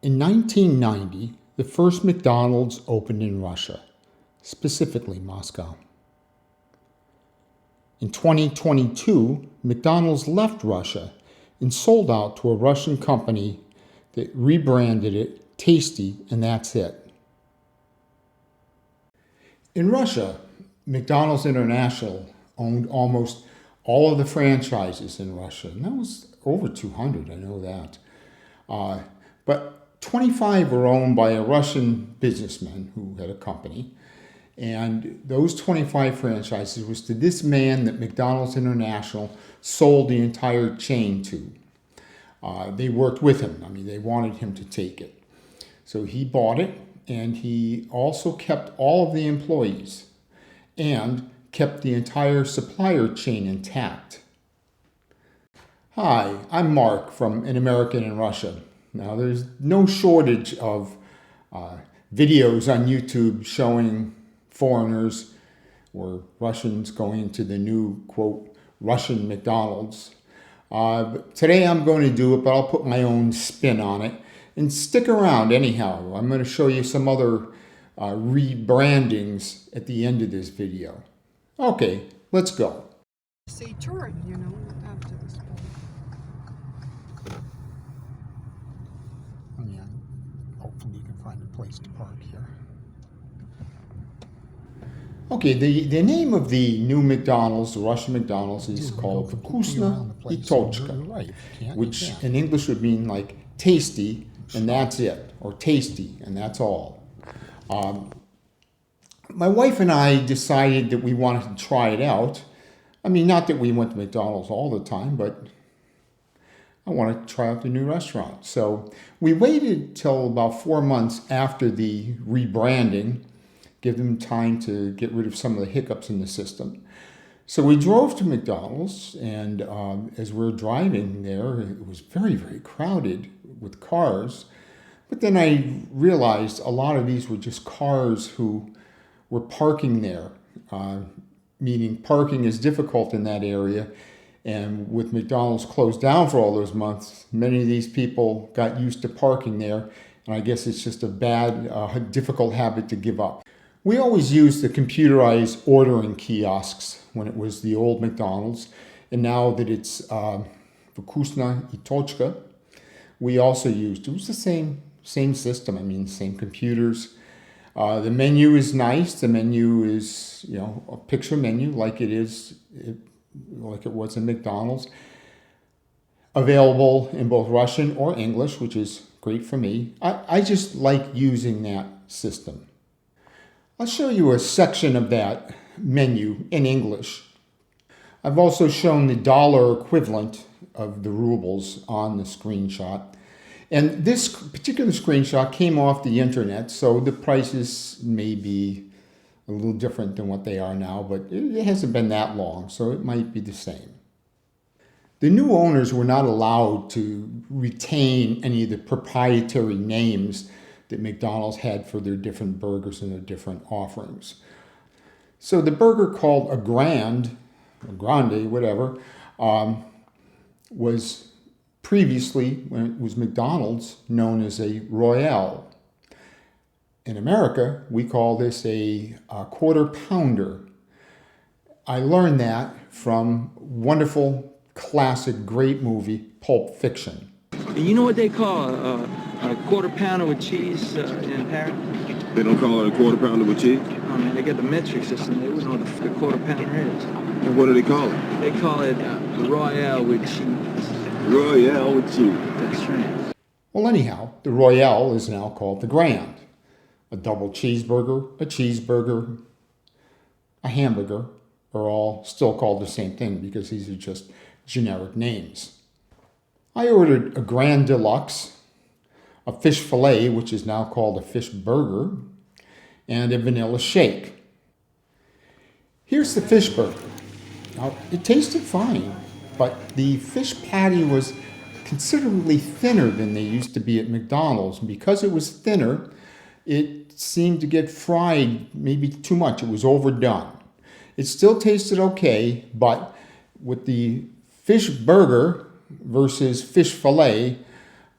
In 1990, the first McDonald's opened in Russia, specifically Moscow. In 2022, McDonald's left Russia and sold out to a Russian company that rebranded it Tasty, and that's it. In Russia, McDonald's International owned almost all of the franchises in Russia, and that was over 200, I know that. But 25 were owned by a Russian businessman who had a company, and those 25 franchises was to this man that McDonald's International sold the entire chain to. They worked with him. I mean, they wanted him to take it. So he bought it, and he also kept all of the employees and kept the entire supplier chain intact. Hi, I'm Mark from An American in Russia. Now, there's no shortage of videos on YouTube showing foreigners or Russians going into the new, quote, Russian McDonald's. But today I'm going to do it, but I'll put my own spin on it. And stick around anyhow. I'm going to show you some other rebrandings at the end of this video. Okay, let's go. Say turn, after this point. Yeah, hopefully you can find a place to park here. Okay, the name of the new McDonald's, the Russian McDonald's, is called Vkusna и Точка, which in English would mean like tasty, and that's it, or tasty, and that's all. My wife and I decided that we wanted to try it out. I mean, not that we went to McDonald's all the time, but I wanted to try out the new restaurant. So we waited till about 4 months after the rebranding, give them time to get rid of some of the hiccups in the system. So we drove to McDonald's, and as we were driving there, it was very, very crowded with cars. But then I realized a lot of these were just cars who were parking there, meaning parking is difficult in that area. And with McDonald's closed down for all those months, many of these people got used to parking there. And I guess it's just a bad, difficult habit to give up. We always used the computerized ordering kiosks when it was the old McDonald's. And now that it's Vkusna и Точка, we also used, it was the same system, I mean, same computers. The menu is nice. The menu is, a picture menu like it was in McDonald's. Available in both Russian or English, which is great for me. I just like using that system. I'll show you a section of that menu in English. I've also shown the dollar equivalent of the rubles on the screenshot. And this particular screenshot came off the internet, so the prices may be a little different than what they are now, but it hasn't been that long, so it might be the same. The new owners were not allowed to retain any of the proprietary names that McDonald's had for their different burgers and their different offerings. So the burger called a grande, whatever, was previously, when it was McDonald's, known as a Royale. In America, we call this a quarter pounder. I learned that from wonderful, classic, great movie, Pulp Fiction. You know what they call a quarter pounder with cheese in Paris? They don't call it a quarter pounder with cheese? Oh man, they got the metric system. They wouldn't know what the quarter pounder is. And what do they call it? They call it Royale with cheese. Royale with cheese. That's right. Well, anyhow, the Royale is now called the Grand. A double cheeseburger, a hamburger are all still called the same thing because these are just generic names. I ordered a Grand Deluxe, a fish fillet, which is now called a fish burger, and a vanilla shake. Here's the fish burger. Now, it tasted fine, but the fish patty was considerably thinner than they used to be at McDonald's. And because it was thinner, it seemed to get fried maybe too much. It was overdone. It still tasted okay, but with the fish burger versus fish fillet,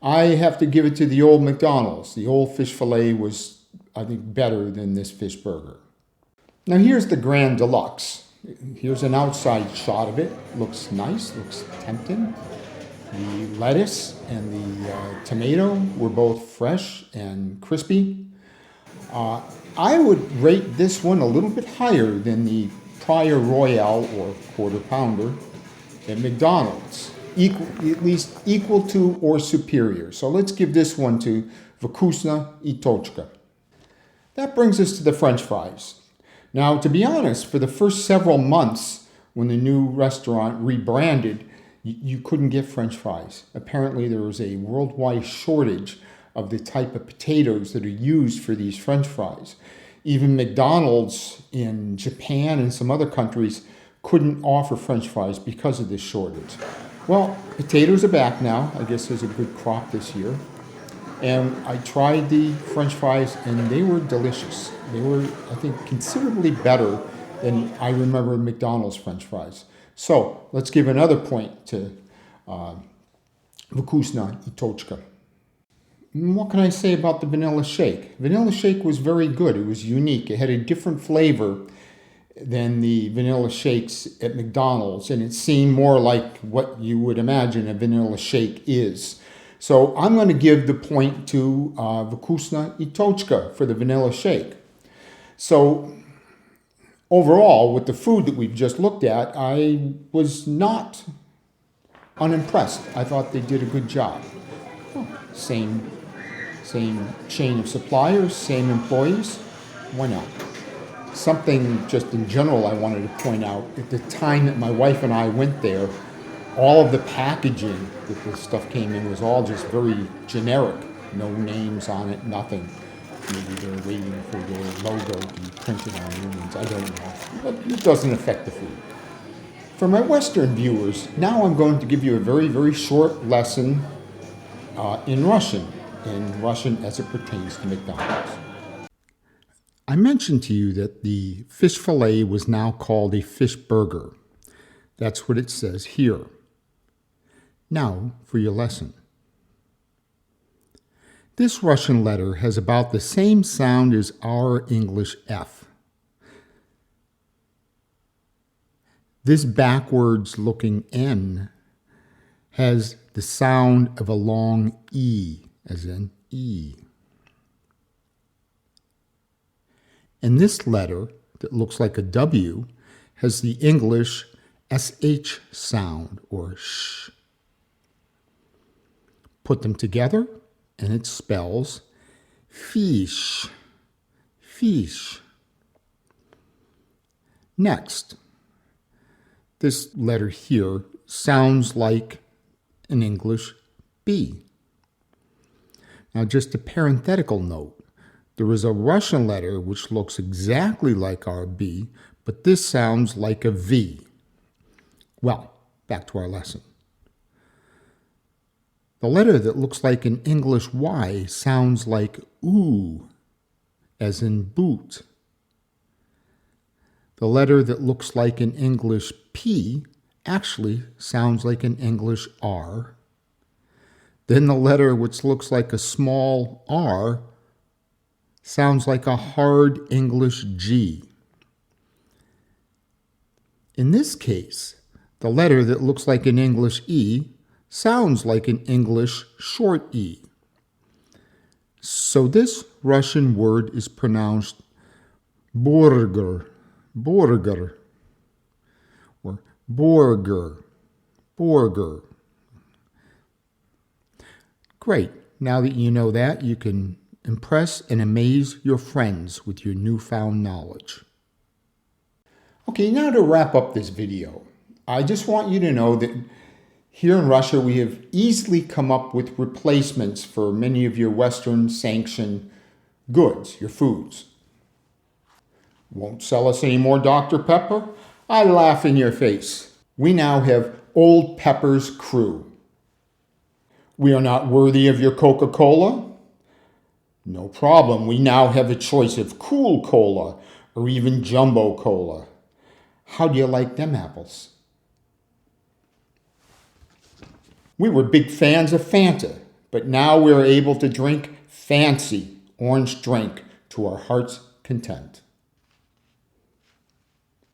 I have to give it to the old McDonald's. The old fish fillet was, I think, better than this fish burger. Now here's the Grand Deluxe. Here's an outside shot of it. Looks nice, looks tempting. The lettuce and the tomato were both fresh and crispy. I would rate this one a little bit higher than the prior Royale or Quarter Pounder at McDonald's. At least equal to or superior. So let's give this one to Vkusna I Tochka. That brings us to the French fries. Now, to be honest, for the first several months when the new restaurant rebranded, you couldn't get French fries. Apparently there was a worldwide shortage of the type of potatoes that are used for these French fries. Even McDonald's in Japan and some other countries couldn't offer French fries because of this shortage. Well, potatoes are back now. I guess there's a good crop this year. And I tried the French fries and they were delicious. They were, I think, considerably better than I remember McDonald's French fries. So let's give another point to Vkusna I Tochka. What can I say about the vanilla shake? Vanilla shake was very good. It was unique. It had a different flavor than the vanilla shakes at McDonald's, and it seemed more like what you would imagine a vanilla shake is. So I'm going to give the point to Vkusna I Tochka for the vanilla shake. So overall, with the food that we've just looked at, I was not unimpressed. I thought they did a good job. Same chain of suppliers, same employees. Why not? Something just in general I wanted to point out. At the time that my wife and I went there, all of the packaging that the stuff came in was all just very generic. No names on it, nothing. Maybe they're waiting for their logo to be printed on humans. I don't know. But it doesn't affect the food. For my Western viewers, now I'm going to give you a very, very short lesson in Russian as it pertains to McDonald's. I mentioned to you that the fish fillet was now called a fish burger. That's what it says here. Now for your lesson. This Russian letter has about the same sound as our English F. This backwards looking N has the sound of a long E, as in E. And this letter that looks like a W has the English SH sound, or sh. Put them together and it spells fish, fish. Next, this letter here sounds like an English B. Now, just a parenthetical note. There is a Russian letter which looks exactly like our B, but this sounds like a V. Well, back to our lesson. The letter that looks like an English Y sounds like oo, as in boot. The letter that looks like an English P actually sounds like an English R. Then the letter which looks like a small r sounds like a hard English G. In this case, the letter that looks like an English E sounds like an English short E. So this Russian word is pronounced burger, burger, or burger, burger. Great. Now that you know that, you can impress and amaze your friends with your newfound knowledge. Okay, now to wrap up this video, I just want you to know that here in Russia, we have easily come up with replacements for many of your Western sanctioned goods, your foods. Won't sell us any more Dr. Pepper? I laugh in your face. We now have Old Pepper's Crew. We are not worthy of your Coca-Cola? No problem. We now have a choice of Cool Cola or even Jumbo Cola. How do you like them apples? We were big fans of Fanta, but now we're able to drink fancy orange drink to our heart's content.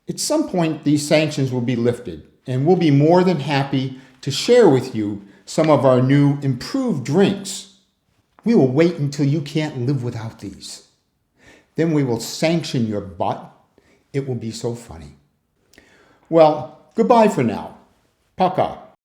At some point, these sanctions will be lifted, and we'll be more than happy to share with you some of our new improved drinks. We will wait until you can't live without these. Then we will sanction your butt. It will be so funny. Well, goodbye for now. Paka.